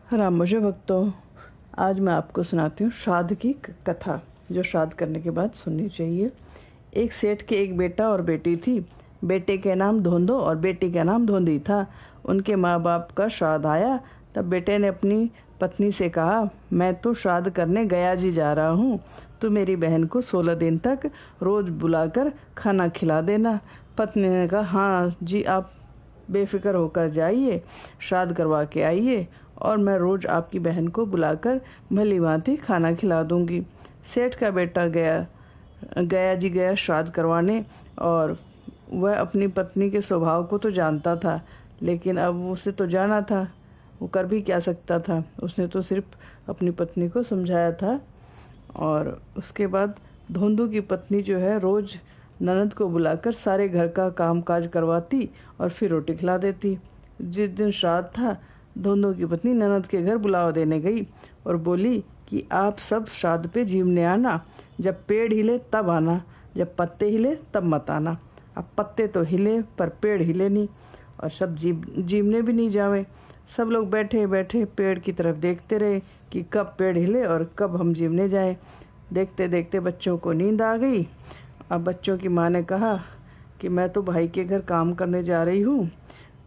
रामोजो भक्तों, आज मैं आपको सुनाती हूँ श्राद्ध की कथा, जो श्राद्ध करने के बाद सुननी चाहिए। एक सेठ के एक बेटा और बेटी थी। बेटे के नाम धोंदो और बेटी का नाम धोंदी था। उनके माँ बाप का श्राद्ध आया तब बेटे ने अपनी पत्नी से कहा, मैं तो श्राद्ध करने गया जी जा रहा हूँ, तो मेरी बहन को 16 दिन तक रोज़ बुलाकर खाना खिला देना। पत्नी ने कहा, हाँ जी, आप बेफिक्र होकर जाइए, श्राद्ध करवा के आइए और मैं रोज़ आपकी बहन को बुलाकर भली भांति खाना खिला दूंगी। सेठ का बेटा गया श्राद्ध करवाने, और वह अपनी पत्नी के स्वभाव को तो जानता था, लेकिन अब उसे तो जाना था, वो कर भी क्या सकता था। उसने तो सिर्फ अपनी पत्नी को समझाया था। और उसके बाद धोंदू की पत्नी जो है रोज़ ननद को बुलाकर सारे घर का काम काज करवाती और फिर रोटी खिला देती। जिस दिन श्राद्ध था, धोंदू की पत्नी ननद के घर बुलावा देने गई और बोली कि आप सब श्राद्ध पे जीवने आना, जब पेड़ हिले तब आना, जब पत्ते हिले तब मत आना। अब पत्ते तो हिले पर पेड़ हिले नहीं, और सब जीवने भी नहीं जावे। सब लोग बैठे बैठे पेड़ की तरफ देखते रहे कि कब पेड़ हिले और कब हम जीवने जाएं। देखते देखते बच्चों को नींद आ गई। अब बच्चों की माँ ने कहा कि मैं तो भाई के घर काम करने जा रही हूँ,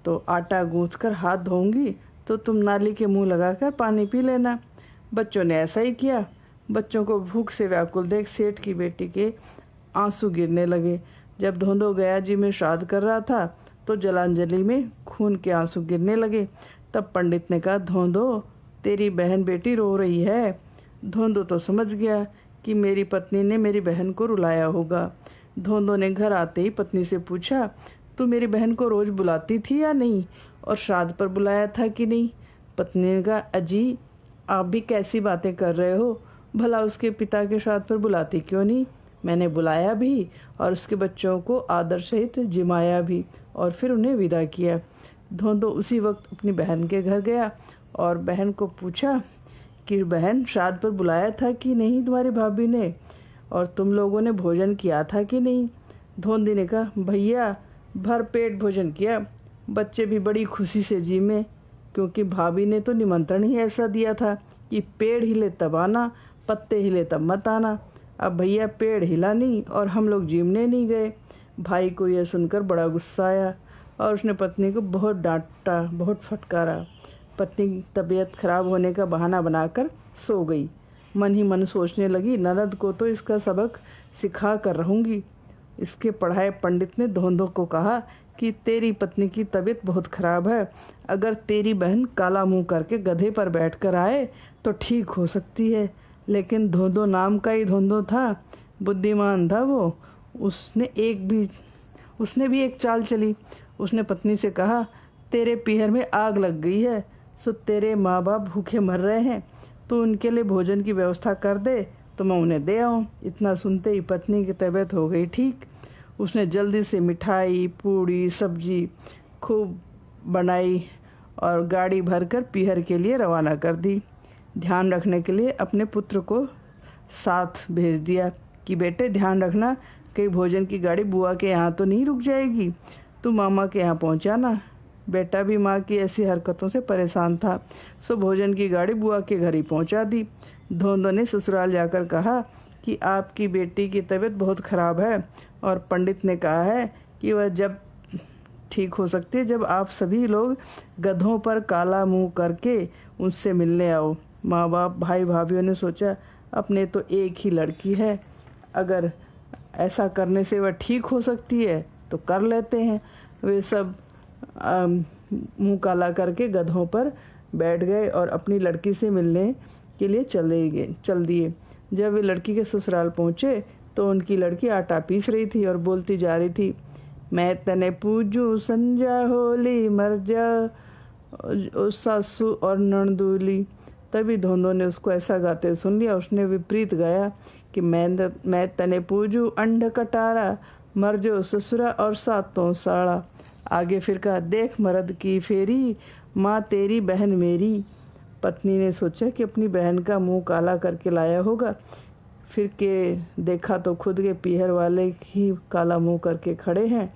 तो आटा गूँथकर हाथ धोऊंगी, तो तुम नाली के मुंह लगाकर पानी पी लेना। बच्चों ने ऐसा ही किया। बच्चों को भूख से व्याकुल देख सेठ की बेटी के आंसू गिरने लगे। जब धोंदो गया जी में श्राद्ध कर रहा था, तो जलांजलि में खून के आंसू गिरने लगे। तब पंडित ने कहा, धोंदो, तेरी बहन बेटी रो रही है। धोंदो तो समझ गया कि मेरी पत्नी ने मेरी बहन को रुलाया होगा। धोंदो ने घर आते ही पत्नी से पूछा, तू मेरी बहन को रोज़ बुलाती थी या नहीं, और श्राद्ध पर बुलाया था कि नहीं? पत्नी ने कहा, अजी, आप भी कैसी बातें कर रहे हो, भला उसके पिता के श्राद्ध पर बुलाती क्यों नहीं? मैंने बुलाया भी और उसके बच्चों को आदर सहित जिमाया भी और फिर उन्हें विदा किया। धोंदो उसी वक्त अपनी बहन के घर गया और बहन को पूछा कि बहन, श्राद्ध पर बुलाया था कि नहीं तुम्हारी भाभी ने, और तुम लोगों ने भोजन किया था कि नहीं? धोंदी ने कहा, भैया, भर पेट भोजन किया, बच्चे भी बड़ी खुशी से जीमे, क्योंकि भाभी ने तो निमंत्रण ही ऐसा दिया था कि पेड़ हिले तब आना, पत्ते हिले तब मत आना। अब भैया पेड़ हिला नहीं और हम लोग जीमने नहीं गए। भाई को यह सुनकर बड़ा गुस्सा आया और उसने पत्नी को बहुत डांटा, बहुत फटकारा। पत्नी की तबीयत खराब होने का बहाना बनाकर सो गई। मन ही मन सोचने लगी, ननद को तो इसका सबक सिखा कर रहूँगी। इसके पढ़ाए पंडित ने धोंदो को कहा कि तेरी पत्नी की तबीयत बहुत खराब है, अगर तेरी बहन काला मुंह करके गधे पर बैठकर आए तो ठीक हो सकती है। लेकिन धोंदो नाम का ही धोंदो था, बुद्धिमान था वो। उसने भी एक चाल चली। उसने पत्नी से कहा, तेरे पीहर में आग लग गई है, सो तेरे माँ बाप भूखे मर रहे हैं, तो उनके लिए भोजन की व्यवस्था कर दे तो मैं उन्हें दे आऊँ। इतना सुनते ही पत्नी की तबीयत हो गई ठीक। उसने जल्दी से मिठाई, पूड़ी, सब्जी खूब बनाई और गाड़ी भरकर पीहर के लिए रवाना कर दी। ध्यान रखने के लिए अपने पुत्र को साथ भेज दिया कि बेटे, ध्यान रखना, कहीं भोजन की गाड़ी बुआ के यहाँ तो नहीं रुक जाएगी, तू मामा के यहाँ पहुँचाना। बेटा भी माँ की ऐसी हरकतों से परेशान था, सो भोजन की गाड़ी बुआ के घर ही पहुँचा दी। धोंदो ने ससुराल जाकर कहा कि आपकी बेटी की तबीयत बहुत ख़राब है और पंडित ने कहा है कि वह जब ठीक हो सकती है जब आप सभी लोग गधों पर काला मुंह करके उनसे मिलने आओ। माँ बाप, भाई भाभीयों ने सोचा, अपने तो एक ही लड़की है, अगर ऐसा करने से वह ठीक हो सकती है तो कर लेते हैं। वे सब मुंह काला करके गधों पर बैठ गए और अपनी लड़की से मिलने के लिए चल दिए। जब वे लड़की के ससुराल पहुँचे तो उनकी लड़की आटा पीस रही थी और बोलती जा रही थी, मैं तने पूजू संजा होली मर जा सासू और नणदूली। तभी धोंदो ने उसको ऐसा गाते सुन लिया। उसने विपरीत गाया कि मैं तने पूजू अंड कटारा, मर जो ससुरा और सातों साड़ा। आगे फिर कहा, देख मर्द की फेरी, माँ तेरी बहन मेरी। पत्नी ने सोचा कि अपनी बहन का मुंह काला करके लाया होगा, फिर के देखा तो खुद के पीहर वाले ही काला मुंह करके खड़े हैं।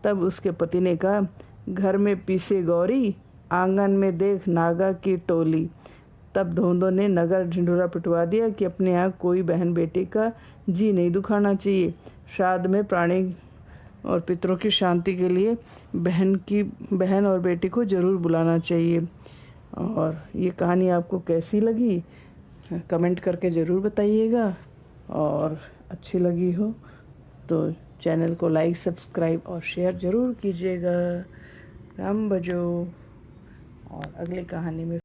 तब उसके पति ने कहा, घर में पीसे गौरी, आंगन में देख नागा की टोली। तब धोंदो ने नगर ढिंढोरा पिटवा दिया कि अपने यहाँ कोई बहन बेटी का जी नहीं दुखाना चाहिए। श्राद्ध में प्राणी और पितरों की शांति के लिए बहन और बेटी को ज़रूर बुलाना चाहिए। और ये कहानी आपको कैसी लगी कमेंट करके ज़रूर बताइएगा, और अच्छी लगी हो तो चैनल को लाइक, सब्सक्राइब और शेयर ज़रूर कीजिएगा। राम भजो, और अगली कहानी में